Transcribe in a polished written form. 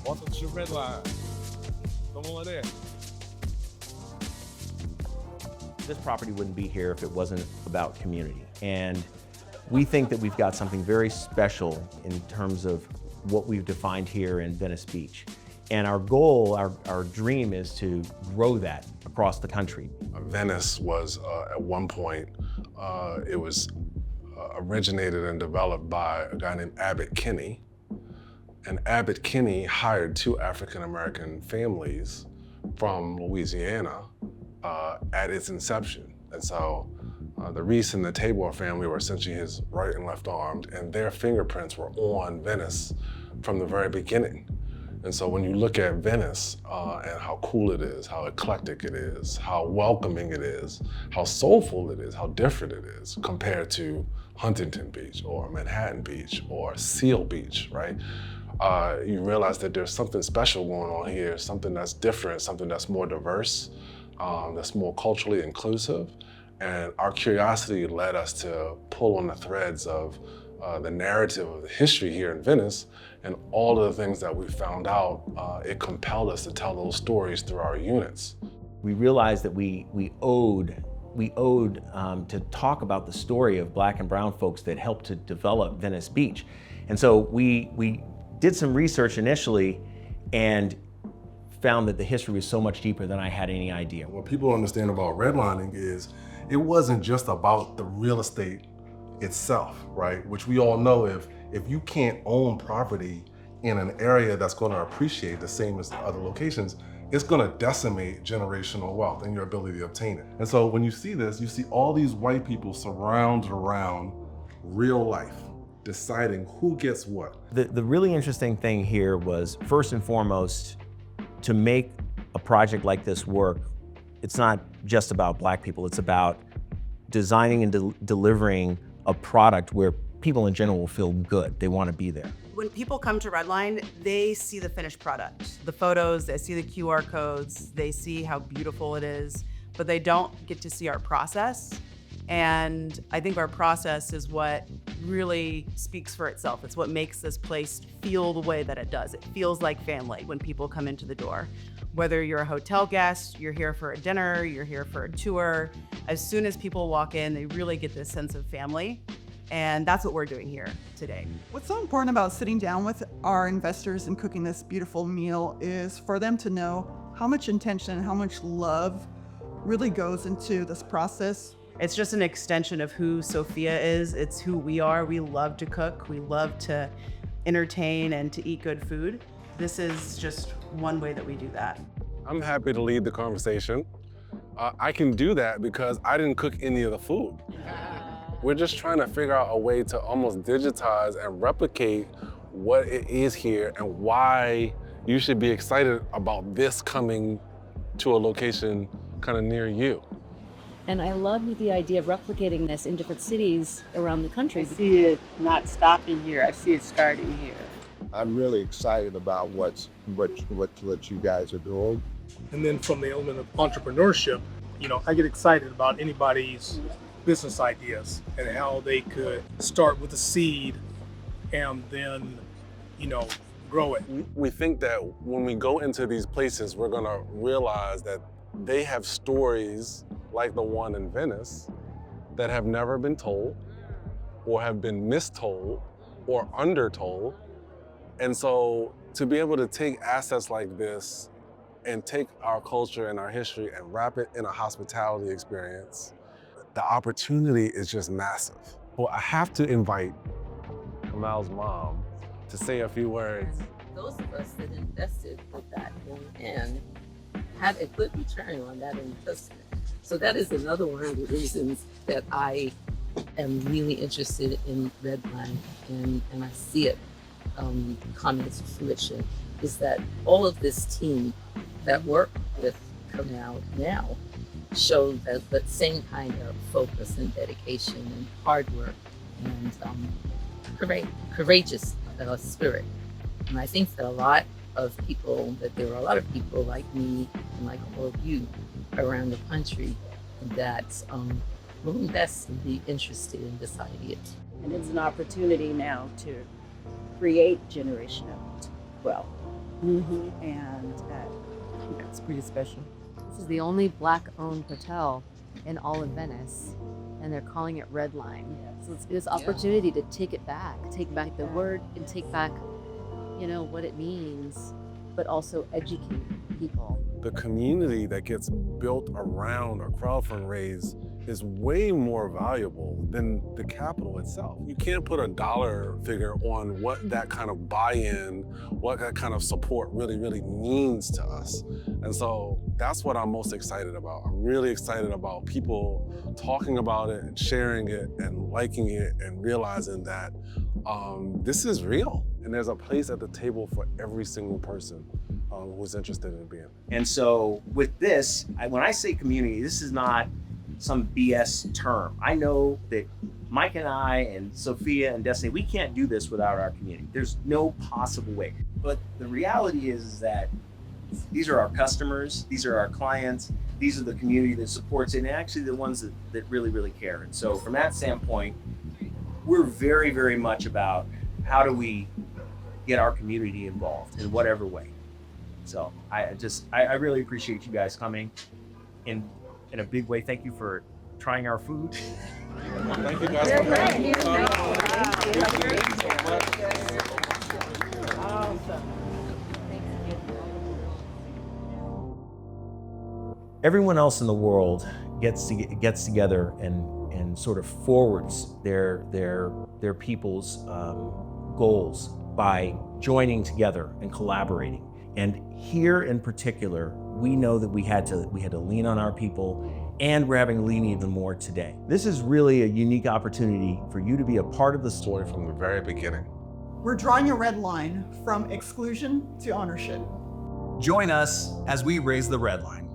Welcome to Redline. Come on in. This property wouldn't be here if it wasn't about community. And we think that we've got something very special in terms of what we've defined here in Venice Beach. And our goal, our dream is to grow that across the country. Venice was, at one point, it was originated and developed by a guy named Abbott Kinney. And Abbott Kinney hired two African-American families from Louisiana at its inception. And so the Reese and the Tabor family were essentially his right and left arms, and their fingerprints were on Venice from the very beginning. And so when you look at Venice and how cool it is, how eclectic it is, how welcoming it is, how soulful it is, how different it is compared to Huntington Beach or Manhattan Beach or Seal Beach, right? You realize that there's something special going on here, something that's different, something that's more diverse, that's more culturally inclusive. And our curiosity led us to pull on the threads of the narrative of the history here in Venice, and all of the things that we found out, it compelled us to tell those stories through our units. We realized that we owed to talk about the story of Black and brown folks that helped to develop Venice Beach. And so we did some research initially and found that the history was so much deeper than I had any idea. What people understand about redlining is it wasn't just about the real estate itself, right? Which we all know, if you can't own property in an area that's going to appreciate the same as the other locations, it's going to decimate generational wealth and your ability to obtain it. And so when you see this, you see all these white people surrounded around real life, deciding who gets what. The really interesting thing here was, first and foremost, to make a project like this work, it's not just about Black people, it's about designing and delivering a product where people in general will feel good. They want to be there. When people come to Redline, they see the finished product. The photos, they see the QR codes, they see how beautiful it is, but they don't get to see our process. And I think our process is what really speaks for itself. It's what makes this place feel the way that it does. It feels like family when people come into the door. Whether you're a hotel guest, you're here for a dinner, you're here for a tour, as soon as people walk in, they really get this sense of family. And that's what we're doing here today. What's so important about sitting down with our investors and cooking this beautiful meal is for them to know how much intention, how much love really goes into this process. It's just an extension of who Sophia is. It's who we are. We love to cook. We love to entertain and to eat good food. This is just one way that we do that. I'm happy to lead the conversation. I can do that because I didn't cook any of the food. We're just trying to figure out a way to almost digitize and replicate what it is here and why you should be excited about this coming to a location kind of near you. And I love the idea of replicating this in different cities around the country. I see it not stopping here. I see it starting here. I'm really excited about what you guys are doing. And then from the element of entrepreneurship, I get excited about anybody's business ideas and how they could start with a seed and then, grow it. We think that when we go into these places, we're gonna realize that they have stories like the one in Venice that have never been told or have been mistold or undertold. And so to be able to take assets like this and take our culture and our history and wrap it in a hospitality experience, the opportunity is just massive. Well, I have to invite Kamal's mom to say a few words. Those of us that invested with that and had a good return on that investment. So that is another one of the reasons that I am really interested in Redline, and I see it coming to fruition, is that all of this team that work with Kamal now show that the same kind of focus and dedication and hard work and courageous spirit. And I think that there are a lot of people like me and like all of you around the country that will invest and be interested in this idea. And it's an opportunity now to create generational wealth And it's pretty special. This is the only Black-owned hotel in all of Venice, and they're calling it Redline. So it's this opportunity to take back the word, and take back, what it means, but also educate people. The community that gets built around a crowdfund raise is way more valuable than the capital itself. You can't put a dollar figure on what that kind of buy-in, what that kind of support really, really means to us. And so that's what I'm most excited about. I'm really excited about people talking about it and sharing it and liking it and realizing that this is real. And there's a place at the table for every single person who's interested in being. And so with this, when I say community, this is not some BS term. I know that Mike and I and Sophia and Destiny, we can't do this without our community. There's no possible way. But the reality is that these are our customers, these are our clients, these are the community that supports it, and actually the ones that really, really care. And so from that standpoint, we're very, very much about how do we get our community involved in whatever way. So I really appreciate you guys coming in a big way. Thank you for trying our food. Thank you guys for Everyone else in the world gets together and sort of forwards their people's goals by joining together and collaborating. And here in particular, we know that we had to lean on our people, and we're having to lean even more today. This is really a unique opportunity for you to be a part of the story from the very beginning. We're drawing a red line from exclusion to ownership. Join us as we raise the red line.